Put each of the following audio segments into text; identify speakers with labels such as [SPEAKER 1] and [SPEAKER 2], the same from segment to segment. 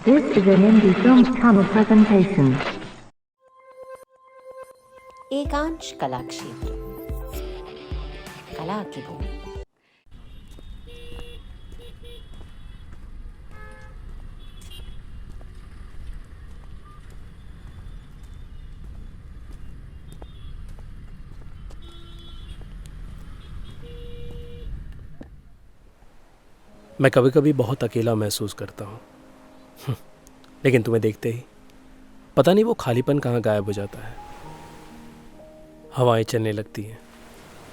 [SPEAKER 1] This is an indie film channel presentation.
[SPEAKER 2] एकांश कला क्षेत्र, कला की भूमि।
[SPEAKER 3] मैं कभी कभी बहुत अकेला महसूस करता हूँ लेकिन तुम्हें देखते ही पता नहीं वो खालीपन कहाँ गायब हो जाता है। हवाएं चलने लगती हैं,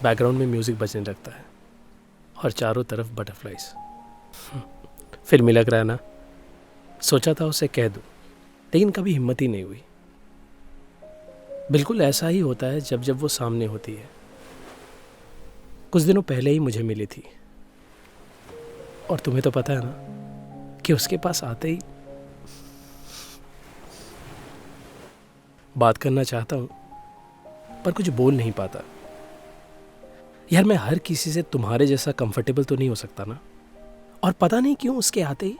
[SPEAKER 3] बैकग्राउंड में म्यूज़िक बजने लगता है और चारों तरफ बटरफ्लाइज। फिल्मी लग रहा है ना? सोचा था उसे कह दूँ लेकिन कभी हिम्मत ही नहीं हुई। बिल्कुल ऐसा ही होता है जब जब वो सामने होती है। कुछ दिनों पहले ही मुझे मिली थी और तुम्हें तो पता है ना कि उसके पास आते ही बात करना चाहता हूँ पर कुछ बोल नहीं पाता। यार मैं हर किसी से तुम्हारे जैसा कंफर्टेबल तो नहीं हो सकता ना। और पता नहीं क्यों उसके आते ही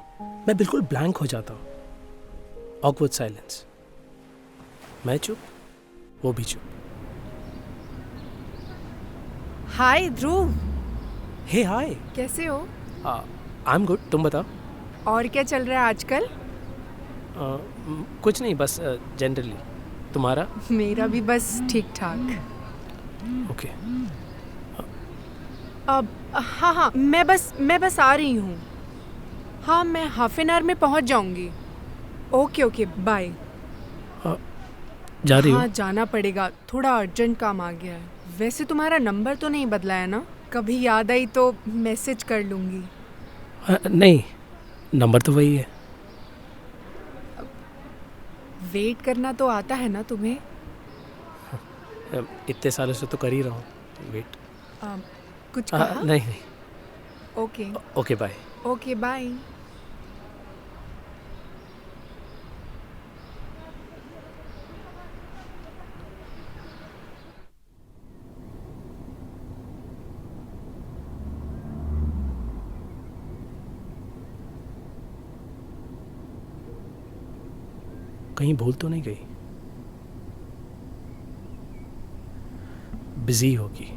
[SPEAKER 3] मैं बिल्कुल ब्लैंक हो जाता हूँ। Awkward silence. मैं चुप, वो भी चुप।
[SPEAKER 4] हाय ध्रुव,
[SPEAKER 3] हे हाय,
[SPEAKER 4] कैसे हो?
[SPEAKER 3] I am good. तुम बताओ।
[SPEAKER 4] और क्या चल रहा है आजकल?
[SPEAKER 3] कुछ नहीं, बस जनरली। तुम्हारा?
[SPEAKER 4] मेरा भी बस ठीक ठाक।
[SPEAKER 3] ओके।
[SPEAKER 4] अब हाँ, मैं बस आ रही हूँ। हाँ, मैं हाफ एन आवर में पहुँच जाऊँगी। Okay bye.
[SPEAKER 3] जा रही हो?
[SPEAKER 4] हाँ, जाना पड़ेगा, थोड़ा अर्जेंट काम आ गया है। वैसे तुम्हारा नंबर तो नहीं बदला है ना? कभी याद आई तो मैसेज कर लूँगी।
[SPEAKER 3] नहीं, नंबर तो वही है।
[SPEAKER 4] वेट करना तो आता है ना तुम्हें?
[SPEAKER 3] इतने सालों से तो कर ही रहा हूँ वेट।
[SPEAKER 4] कुछ कहा?
[SPEAKER 3] नहीं। Okay bye.
[SPEAKER 4] Okay bye.
[SPEAKER 3] कहीं भूल तो नहीं गई? बिजी होगी।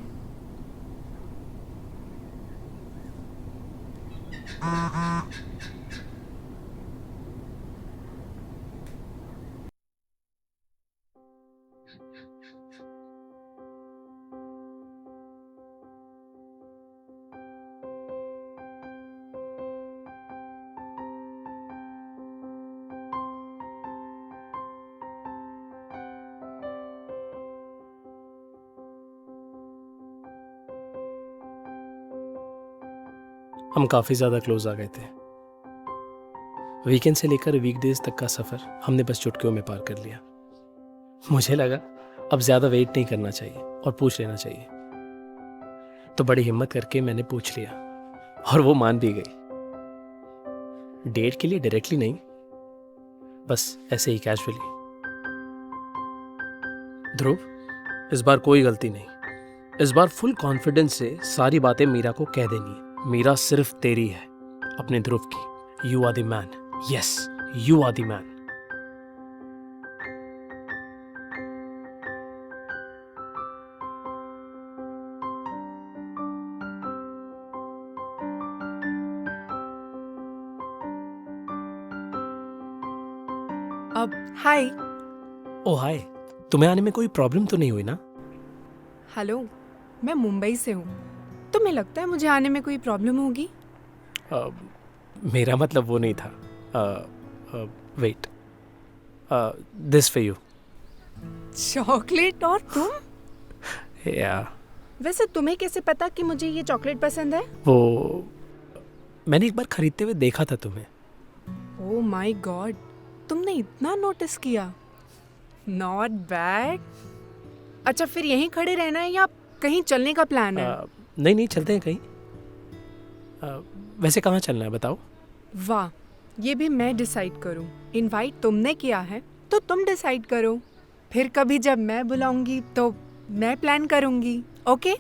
[SPEAKER 3] हम काफ़ी ज़्यादा क्लोज आ गए थे। वीकेंड से लेकर वीकडेज तक का सफ़र हमने बस चुटकियों में पार कर लिया। मुझे लगा अब ज़्यादा वेट नहीं करना चाहिए और पूछ लेना चाहिए, तो बड़ी हिम्मत करके मैंने पूछ लिया और वो मान भी गई। डेट के लिए डायरेक्टली नहीं, बस ऐसे ही कैजुअली। ध्रुव, इस बार कोई गलती नहीं। इस बार फुल कॉन्फिडेंस से सारी बातें मीरा को कह देनी है। मीरा सिर्फ तेरी है, अपने ध्रुव की। You are the man. Yes, you are the man.
[SPEAKER 4] अब हाय।
[SPEAKER 3] ओ हाय, तुम्हें आने में कोई प्रॉब्लम तो नहीं हुई ना?
[SPEAKER 4] हेलो, मैं मुंबई से हूँ। तुम्हें लगता है मुझे आने में कोई प्रॉब्लम होगी?
[SPEAKER 3] मेरा मतलब वो नहीं था। Wait, this for you.
[SPEAKER 4] Chocolate? और तुम?
[SPEAKER 3] या
[SPEAKER 4] वैसे तुम्हें कैसे पता कि मुझे ये चॉकलेट पसंद है?
[SPEAKER 3] वो मैंने एक बार खरीदते हुए देखा था तुम्हें।
[SPEAKER 4] ओह माय गॉड, तुमने इतना नोटिस किया। Not bad. अच्छा, फिर यहीं खड़े रहना है या कहीं चलने का प्लान है?
[SPEAKER 3] नहीं, चलते हैं कहीं। वैसे कहाँ चलना है बताओ?
[SPEAKER 4] वाह, ये भी मैं डिसाइड करूं। इनवाइट तुमने किया है तो तुम डिसाइड करो। फिर कभी जब मैं बुलाऊंगी तो मैं प्लान करूंगी। ओके?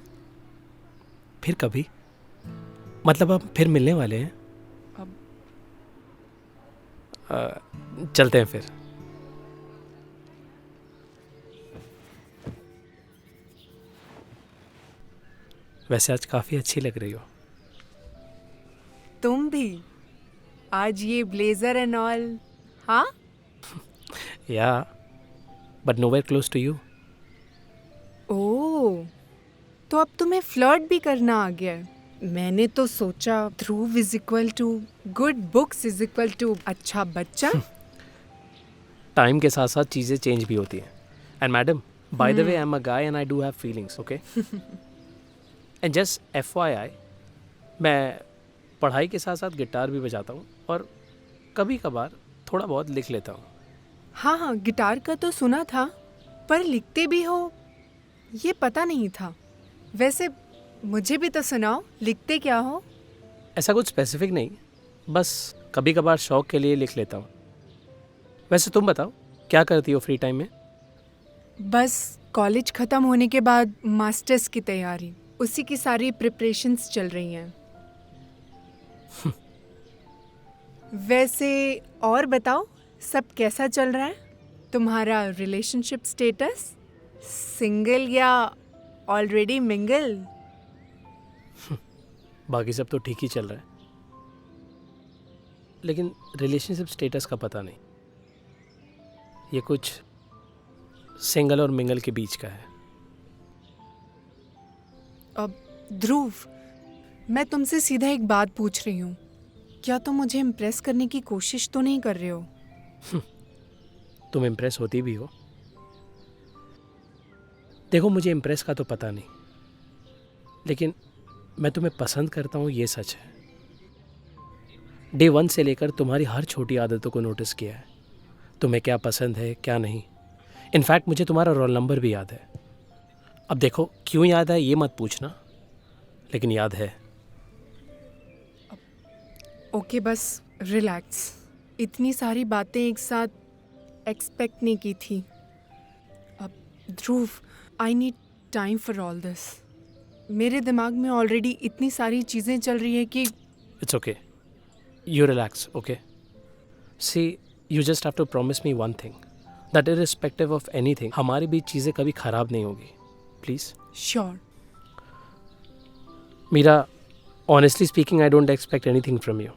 [SPEAKER 3] फिर कभी? मतलब हम फिर मिलने वाले हैं? चलते हैं फिर। वैसे आज काफ़ी अच्छी लग रही हो।
[SPEAKER 4] तुम भी आज ये ब्लेजर एंड ऑल। हाँ,
[SPEAKER 3] yeah but nowhere close to you.
[SPEAKER 4] Oh, तो अब तुम्हें फ्लर्ट भी करना आ गया है। मैंने तो सोचा Dhruv is equal to good books is equal to अच्छा बच्चा।
[SPEAKER 3] टाइम के साथ साथ चीज़ें चेंज भी होती हैं। And madam, by the way, I am a guy and I do have feelings, okay? And just FYI, मैं पढ़ाई के साथ साथ गिटार भी बजाता हूँ और कभी कभार थोड़ा बहुत लिख लेता हूँ।
[SPEAKER 4] हाँ हाँ, गिटार का तो सुना था, पर लिखते भी हो ये पता नहीं था। वैसे मुझे भी तो सुनाओ, लिखते क्या हो?
[SPEAKER 3] ऐसा कुछ स्पेसिफिक नहीं, बस कभी कभार शौक के लिए लिख लेता हूँ। वैसे तुम बताओ, क्या करती हो फ्री टाइम में?
[SPEAKER 4] बस कॉलेज ख़त्म होने के बाद मास्टर्स की तैयारी, उसी की सारी प्रिपरेशंस चल रही हैं। वैसे और बताओ, सब कैसा चल रहा है? तुम्हारा रिलेशनशिप स्टेटस, सिंगल या ऑलरेडी मिंगल?
[SPEAKER 3] बाकी सब तो ठीक ही चल रहा है, लेकिन रिलेशनशिप स्टेटस का पता नहीं। ये कुछ सिंगल और मिंगल के बीच का है।
[SPEAKER 4] अब ध्रुव, मैं तुमसे सीधा एक बात पूछ रही हूँ, क्या तुम मुझे इम्प्रेस करने की कोशिश तो नहीं कर रहे हो?
[SPEAKER 3] तुम इम्प्रेस होती भी हो। देखो, मुझे इम्प्रेस का तो पता नहीं, लेकिन मैं तुम्हें पसंद करता हूँ, ये सच है। डे 1 से लेकर तुम्हारी हर छोटी आदतों को नोटिस किया है। तुम्हें क्या पसंद है, क्या नहीं। इनफैक्ट मुझे तुम्हारा रोल नंबर भी याद है। अब देखो, क्यों याद है ये मत पूछना, लेकिन याद है।
[SPEAKER 4] ओके, बस रिलैक्स। इतनी सारी बातें एक साथ एक्सपेक्ट नहीं की थी। अब Dhruv, I need time for all this. मेरे दिमाग में ऑलरेडी इतनी सारी चीज़ें चल रही है कि
[SPEAKER 3] it's okay, you relax, okay? See, you just have to promise me one thing, that irrespective of anything, हमारे बीच चीज़ें कभी ख़राब नहीं होगी, please.
[SPEAKER 4] Sure.
[SPEAKER 3] Meera, honestly speaking, I don't expect anything from you.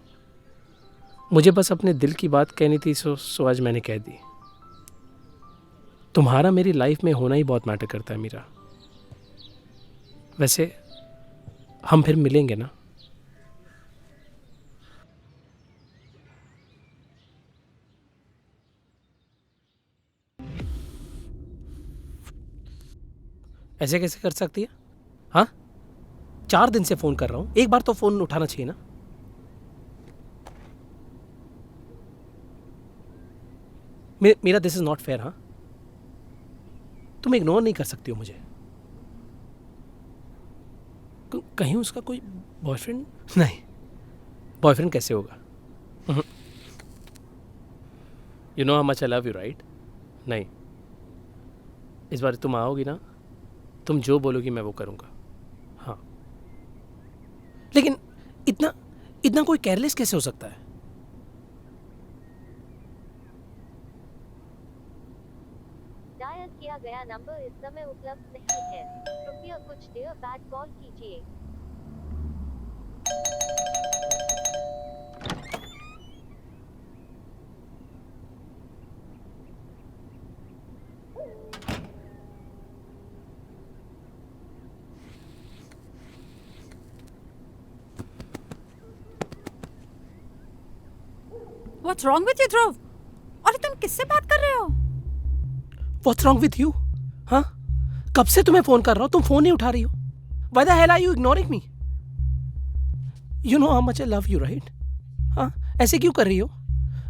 [SPEAKER 3] मुझे बस अपने दिल की बात कहनी थी, सो आज मैंने कह दी। तुम्हारा मेरी लाइफ में होना ही बहुत मैटर करता है मीरा। वैसे हम फिर मिलेंगे ना? ऐसे कैसे कर सकती है? हाँ, 4 दिन से फोन कर रहा हूं, एक बार तो फोन उठाना चाहिए ना। मेरा दिस इज नॉट फेयर। हाँ, तुम इग्नोर नहीं कर सकती हो मुझे। कहीं उसका कोई बॉयफ्रेंड? नहीं, बॉयफ्रेंड कैसे होगा? You know how much I love you, right? नहीं, इस बार तुम आओगी ना, तुम जो बोलोगी मैं वो करूँगा। हाँ, लेकिन इतना कोई केयरलेस कैसे हो सकता है?
[SPEAKER 5] डायल किया गया नंबर इस समय उपलब्ध नहीं है, कृपया कुछ देर बाद कॉल कीजिए।
[SPEAKER 6] What's wrong with you, ध्रुव? और तुम किससे बात कर रहे हो?
[SPEAKER 3] What's wrong with you? हाँ, कब से तुम्हें फोन कर रहा हूँ, तुम फोन नहीं उठा रही हो। Why the hell are you ignoring me? You know how much I love you, right? हाँ, ऐसे क्यों कर रही हो?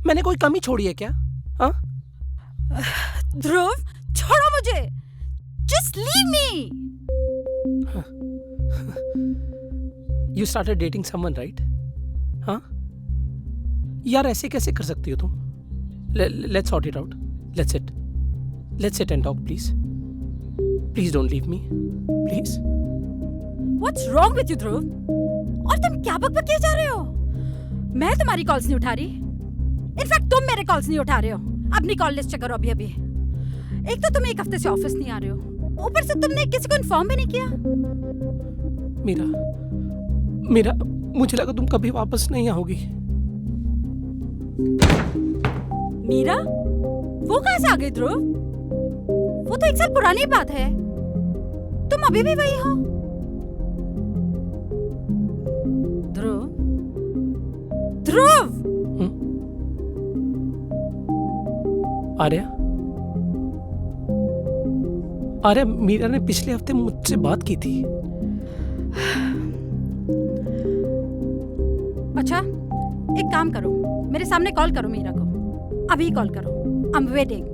[SPEAKER 3] मैंने कोई कमी छोड़ी है क्या? हाँ?
[SPEAKER 6] ध्रुव, छोड़ो मुझे। Just leave me.
[SPEAKER 3] You started dating someone, right? हाँ? यार ऐसे कैसे कर सकती हो तुम? Let's sort it out. Let's sit and talk, please. Please don't leave me. Please.
[SPEAKER 6] What's wrong with you, ध्रुव? और तुम क्या बकबक किए जा रहे हो? मैं तुम्हारी कॉल्स नहीं उठा रही। इनफैक्ट तुम मेरे कॉल्स नहीं उठा रहे हो। अपनी कॉल लिस्ट चेक करो अभी अभी। एक तो तुम एक हफ्ते से ऑफिस नहीं आ रहे हो, ऊपर से तुमने किसी को इन्फॉर्म भी नहीं किया।
[SPEAKER 3] मीरा, मुझे लगा तुम कभी वापस नहीं आओगी।
[SPEAKER 6] मीरा? वो कहाँ से आ गई ध्रुव? वो तो 1 साल पुरानी बात है। तुम अभी भी वही हो। ध्रुव? ध्रुव!
[SPEAKER 3] आर्या, आर्या, मीरा ने पिछले हफ्ते मुझसे बात की थी।
[SPEAKER 6] अच्छा, एक काम करो, मेरे सामने कॉल करो मीरा को। अभी कॉल करो। I am waiting.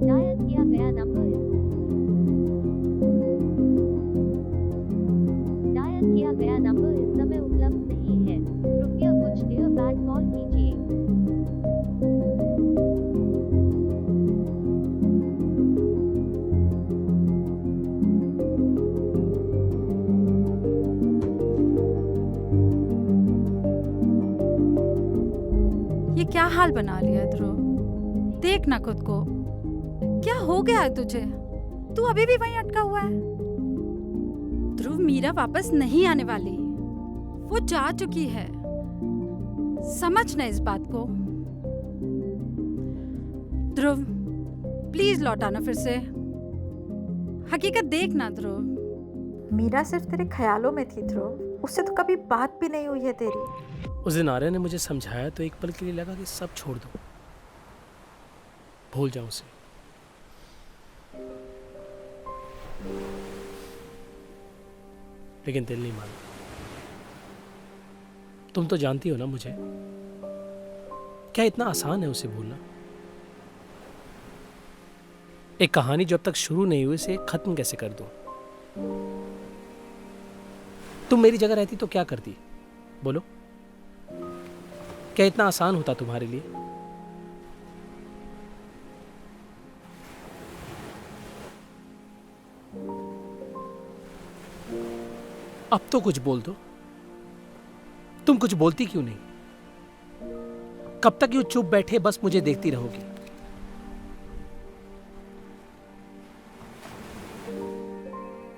[SPEAKER 5] डायल किया गया नंबर इस समय उपलब्ध नहीं है। कृपया कुछ देर बाद कॉल कीजिए।
[SPEAKER 6] ये क्या हाल बना लिया है ध्रुव? देख ना खुद को। क्या हो गया है तुझे? तू अभी भी वहीं अटका हुआ है। ध्रुव, मीरा वापस नहीं आने वाली। वो जा चुकी है। समझ ना इस बात को। ध्रुव, प्लीज लौट आना फिर से। हकीकत देख ना ध्रुव।
[SPEAKER 7] मीरा सिर्फ तेरे ख्यालों में थी ध्रुव, उससे तो कभी बात भी नहीं हुई है तेरी।
[SPEAKER 3] उस दिन आर्या ने मुझे समझाया तो एक पल के लिए लगा कि सब छोड़ दो, भूल जाऊं उसे। लेकिन दिल नहीं मानता। तुम तो जानती हो ना मुझे, क्या इतना आसान है उसे भूलना? एक कहानी जब तक शुरू नहीं हुई उसे खत्म कैसे कर दूं? तुम मेरी जगह रहती तो क्या करती? बोलो, क्या इतना आसान होता तुम्हारे लिए? अब तो कुछ बोल दो। तुम कुछ बोलती क्यों नहीं? कब तक यूं चुप बैठे बस मुझे देखती रहोगी?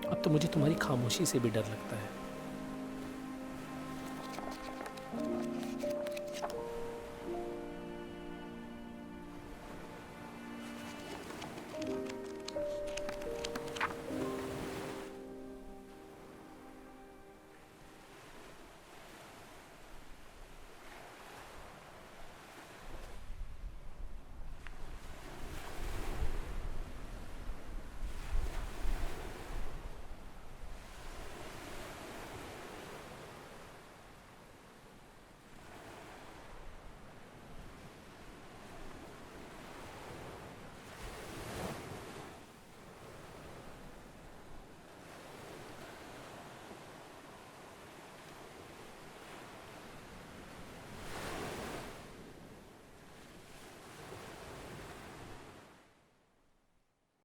[SPEAKER 3] अब तो मुझे तुम्हारी खामोशी से भी डर लगता है।